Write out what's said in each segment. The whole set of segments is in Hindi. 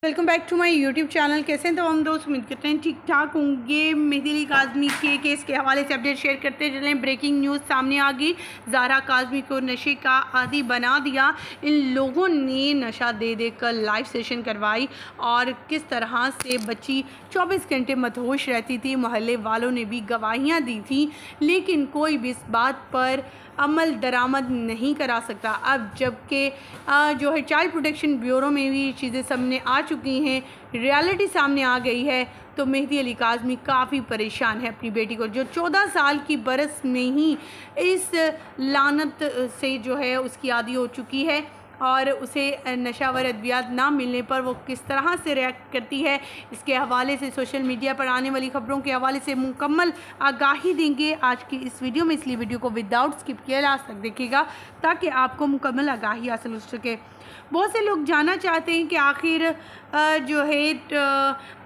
Welcome back to my YouTube channel. कैसे हैं तो हम दोस्त, उम्मीद करते हैं ठीक ठाक होंगे। मेहदी अली काज़मी के केस के हवाले से अपडेट शेयर करते चलें। ब्रेकिंग न्यूज़ सामने आ गई। ज़ाहरा काज़मी को नशे का आदी बना दिया। इन लोगों ने नशा दे देकर लाइव सेशन करवाई और किस तरह से बच्ची 24 घंटे मदहोश रहती थी। मोहल्ले वालों ने भी गवाहियाँ दी थी, लेकिन कोई भी इस बात पर अमल दरामद नहीं करा सकता। अब जबकि जो है चाइल्ड प्रोटेक्शन ब्यूरो में भी चीज़ें सामने आ चुकी हैं, रियलिटी सामने आ गई है, तो मेहदी अली काज़मी काफ़ी परेशान है अपनी बेटी को, जो 14 साल की बरस में ही इस लानत से जो है उसकी आदी हो चुकी है और उसे नशावर अद्वियात ना मिलने पर वो किस तरह से रिएक्ट करती है, इसके हवाले से सोशल मीडिया पर आने वाली खबरों के हवाले से मुकम्मल आगाही देंगे आज की इस वीडियो में। इसलिए वीडियो को विदाउट स्किप किया लास्ट तक देखिएगा ताकि आपको मुकम्मल आगाही हासिल हो सके। बहुत से लोग जानना चाहते हैं कि आखिर जो है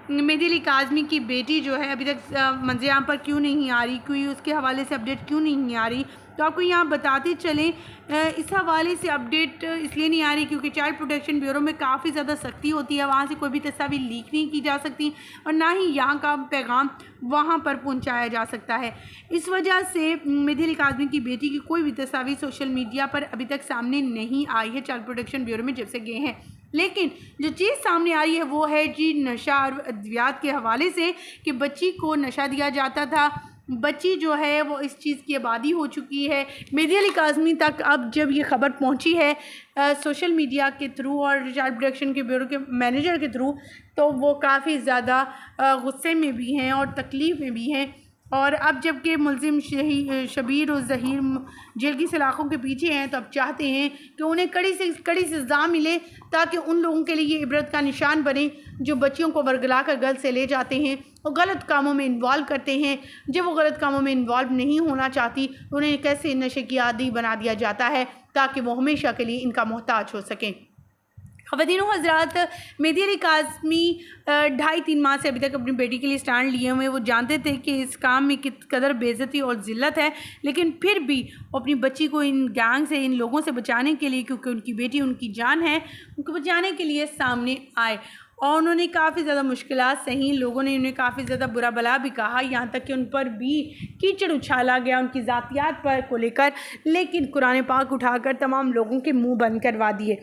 मेहदी अली काज़मी की बेटी जो है अभी तक मंज़िल पर क्यों नहीं आ रही, क्यों उसके हवाले से अपडेट क्यों नहीं आ रही। तो आपको यहाँ बताते चलें, इस हवाले से अपडेट इसलिए नहीं आ रही क्योंकि चाइल्ड प्रोटेक्शन ब्यूरो में काफ़ी ज़्यादा सख्ती होती है। वहाँ से कोई भी तस्वीर लीक नहीं की जा सकती और ना ही यहाँ का पैगाम वहाँ पर पहुँचाया जा सकता है। इस वजह से मेहदी अली काज़मी की बेटी की कोई भी तस्वीर सोशल मीडिया पर अभी तक सामने नहीं आई है चाइल्ड प्रोटेक्शन ब्यूरो में जब से गए हैं। लेकिन जो चीज़ सामने आ रही है वो है जी नशा और अद्वियात के हवाले से कि बच्ची को नशा दिया जाता था। बच्ची जो है वो इस चीज़ की आबादी हो चुकी है। मेहदी अली काज़मी तक अब जब ये खबर पहुंची है सोशल मीडिया के थ्रू और चाइल्ड प्रोटेक्शन के ब्यूरो के मैनेजर के थ्रू, तो वो काफ़ी ज़्यादा गुस्से में भी हैं और तकलीफ़ में भी हैं। और अब जबकि मुलजिम शबीर और ज़हीर जेल की सलाखों के पीछे हैं, तो अब चाहते हैं कि उन्हें कड़ी से कड़ी सज़ा मिले ताकि उन लोगों के लिए इबरत का निशान बने जो बच्चियों को वर्गला कर घर से ले जाते हैं और गलत कामों में इन्वॉल्व करते हैं। जब वो गलत कामों में इन्वॉल्व नहीं होना चाहती, उन्हें कैसे नशे की आदी बना दिया जाता है ताकि वो हमेशा के लिए इनका मोहताज हो सकें। ख़वातीनो हज़रात, मेहदी अली काज़मी 2.5-3 माह से अभी तक अपनी बेटी के लिए स्टैंड लिए हुए। वो जानते थे कि इस काम में किस कदर बेइज्जती और ज़िल्लत है, लेकिन फिर भी वो अपनी बच्ची को इन गैंग से, इन लोगों से बचाने के लिए, क्योंकि उनकी बेटी उनकी जान है, उनको बचाने के लिए सामने आए और उन्होंने काफ़ी ज़्यादा मुश्किलात सही। लोगों ने उन्हें काफ़ी ज़्यादा बुरा भला भी कहा, यहाँ तक कि उन पर भी कीचड़ उछाला गया उनकी ज़ातियात पर को लेकर, लेकिन कुरान पाक उठाकर तमाम लोगों के मुंह बंद करवा दिए।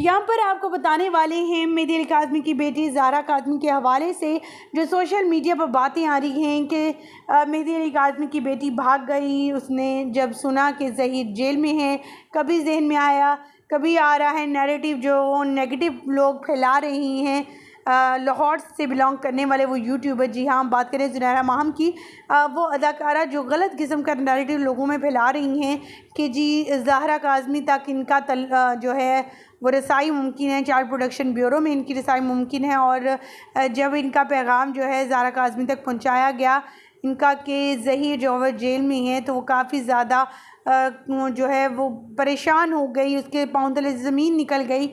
यहाँ पर आपको बताने वाले हैं मेहदी अली काज़मी की बेटी ज़ाहरा काज़मी के हवाले से जो सोशल मीडिया पर बातें आ रही हैं कि मेहदी अली काज़मी की बेटी भाग गई। उसने जब सुना कि ज़हीर जेल में है, कभी जहन में आया, कभी आ रहा है नैरेटिव जो नेगेटिव लोग फैला रही हैं। लाहौर से बिलोंग करने वाले वो यूट्यूबर, जी हाँ, हम बात करें ज़ुनैरा माहम की, वो अदाकारा जो गलत किस्म का नैरेटिव लोगों में फैला रही हैं कि जी ज़ाहरा काज़मी तक इनका जो है वो रसाई मुमकिन है, चाइल्ड प्रोटेक्शन ब्यूरो में इनकी रसाई मुमकिन है। और जब इनका पैगाम जो है ज़ाहरा काज़मी तक पहुँचाया गया इनका कि ज़हीर जो है जेल में है, तो वो काफ़ी ज़्यादा जो है वो परेशान हो गई, उसके पाँव तले ज़मीन निकल गई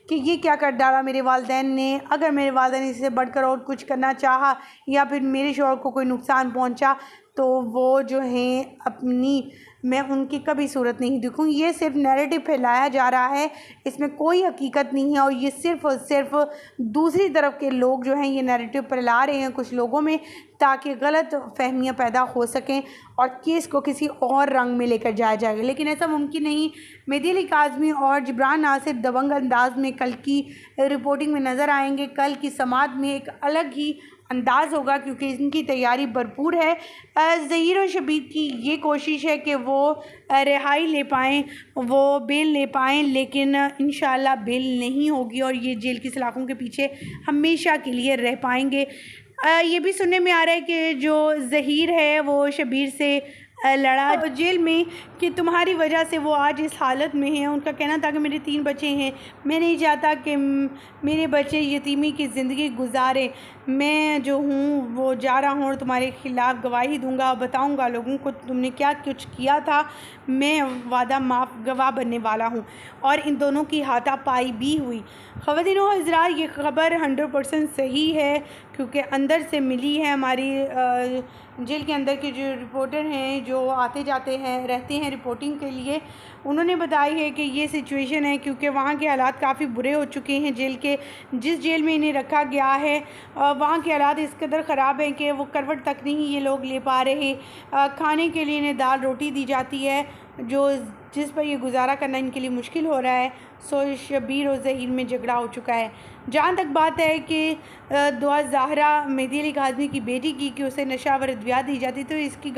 कि ये क्या कर डाला मेरे वालिदैन ने। अगर मेरे वालिदैन इससे बढ़कर और कुछ करना चाहा या फिर मेरे शौहर को कोई नुकसान पहुंचा तो वो जो हैं अपनी, मैं उनकी कभी सूरत नहीं दिखूँगी। ये सिर्फ नैरेटिव फैलाया जा रहा है, इसमें कोई हकीकत नहीं है और ये सिर्फ और सिर्फ दूसरी तरफ के लोग जो हैं ये नैरेटिव फैला रहे हैं कुछ लोगों में ताकि गलत फहमियाँ पैदा हो सकें और केस को किसी और रंग में लेकर जाया जाएगा, लेकिन ऐसा मुमकिन नहीं। मेहदी अली काज़मी और जिब्रान नासिर दबंग अंदाज में कल की रिपोर्टिंग में नज़र आएंगे। कल की समात में एक अलग ही अंदाज़ होगा क्योंकि इनकी तैयारी भरपूर है। ज़हीर और शबीर की ये कोशिश है कि वो रिहाई ले पाएँ, वो बेल ले पाएँ, लेकिन इंशाअल्लाह बेल नहीं होगी और ये जेल की सलाखों के पीछे हमेशा के लिए रह पाएंगे। ये भी सुनने में आ रहा है कि जो ज़हीर है वो शबीर से लड़ा जेल में कि तुम्हारी वजह से वो आज इस हालत में है। उनका कहना था कि मेरे 3 बच्चे हैं, मैं नहीं चाहता कि मेरे बच्चे यतीमी की ज़िंदगी गुजारे। मैं जो हूँ वो जा रहा हूँ और तुम्हारे ख़िलाफ़ गवाही दूंगा, बताऊंगा लोगों को तुमने क्या कुछ किया था। मैं वादा माफ़ गवाह बनने वाला हूँ और इन दोनों की हाथापाई भी हुई। ख़वातीनो हज़रात, ये ख़बर 100% सही है क्योंकि अंदर से मिली है हमारी जेल के अंदर के जो रिपोर्टर हैं, जो आते जाते हैं रहते हैं रिपोर्टिंग के लिए, उन्होंने बताई है कि ये सिचुएशन है क्योंकि वहाँ के हालात काफ़ी बुरे हो चुके हैं। जेल के जिस जेल में इन्हें रखा गया है वहाँ के हालात इस कदर ख़राब हैं कि वो करवट तक नहीं ये लोग ले पा रहे। खाने के लिए इन्हें दाल रोटी दी जाती है जिस पर ये गुजारा करना इनके लिए मुश्किल हो रहा है। सो शबीर और ज़हीर में झगड़ा हो चुका है। जहाँ तक बात है कि दुआ ज़ाहरा मेहदी अली काज़मी की बेटी की कि उसे नशावर अद्वियात दी जाती, तो इसकी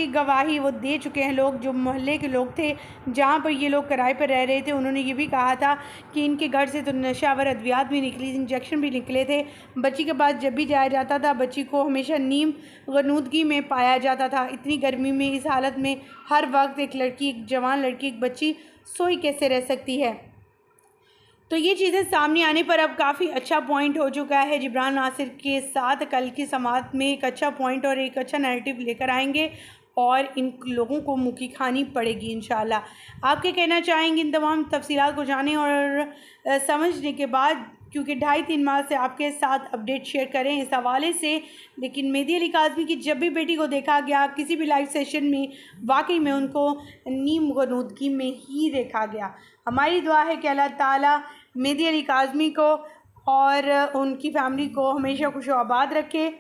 गवाही वो दे चुके हैं लोग, जो मोहल्ले के लोग थे जहाँ पर ये लोग किराए पर रह रहे थे। उन्होंने ये भी कहा था कि इनके घर से तो नशावर अद्वियात भी निकली, इंजेक्शन भी निकले थे। बच्ची के पास जब भी जाया जाता था बच्ची को हमेशा नीम गनूदगी में पाया जाता था। इतनी गर्मी में इस हालत में हर वक्त एक जवान लड़की, एक बच्ची सोई कैसे रह सकती है। तो ये चीज़ें सामने आने पर अब काफ़ी अच्छा पॉइंट हो चुका है। जिब्रान नासिर के साथ कल की समाअत में एक अच्छा पॉइंट और एक अच्छा नैरेटिव लेकर आएंगे और इन लोगों को मुँह की खानी पड़ेगी इंशाल्लाह। आप क्या कहना चाहेंगे इन तमाम तफसीलात को जाने और समझने के बाद, क्योंकि 2.5-3 माह से आपके साथ अपडेट शेयर करें इस हवाले से। लेकिन मेहदी अली काज़मी की जब भी बेटी को देखा गया किसी भी लाइव सेशन में, वाकई में उनको नीम गनूदगी में ही देखा गया। हमारी दुआ है कि अल्लाह ताला मेहदी अली काज़मी को और उनकी फैमिली को हमेशा खुश आबाद रखे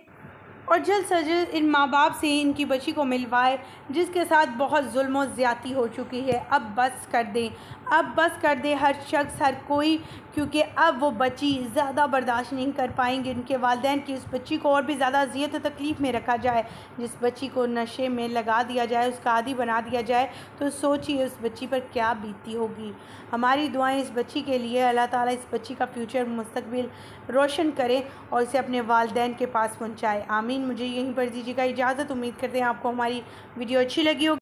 और जल्द से जल्द इन माँ बाप से इनकी बच्ची को मिलवाए जिसके साथ बहुत जुल्म और ज़्यादती हो चुकी है। अब बस कर दें, अब बस कर दे हर शख्स, हर कोई, क्योंकि अब वो बच्ची ज़्यादा बर्दाश्त नहीं कर पाएंगे। इनके वालिदैन की उस बच्ची को और भी ज़्यादा अज़ियत और तकलीफ़ में रखा जाए। जिस बच्ची को नशे में लगा दिया जाए, उसका आदी बना दिया जाए, तो सोचिए उस बच्ची पर क्या बीती होगी। हमारी दुआएं इस बच्ची के लिए, अल्लाह ताला इस बच्ची का फ्यूचर मुस्तकबिल रोशन करे और इसे अपने वालिदैन के पास पहुँचाए। आमीन। मुझे यहीं पर दीजिएगा इजाज़त। उम्मीद करते हैं आपको हमारी वीडियो अच्छी लगी होगी।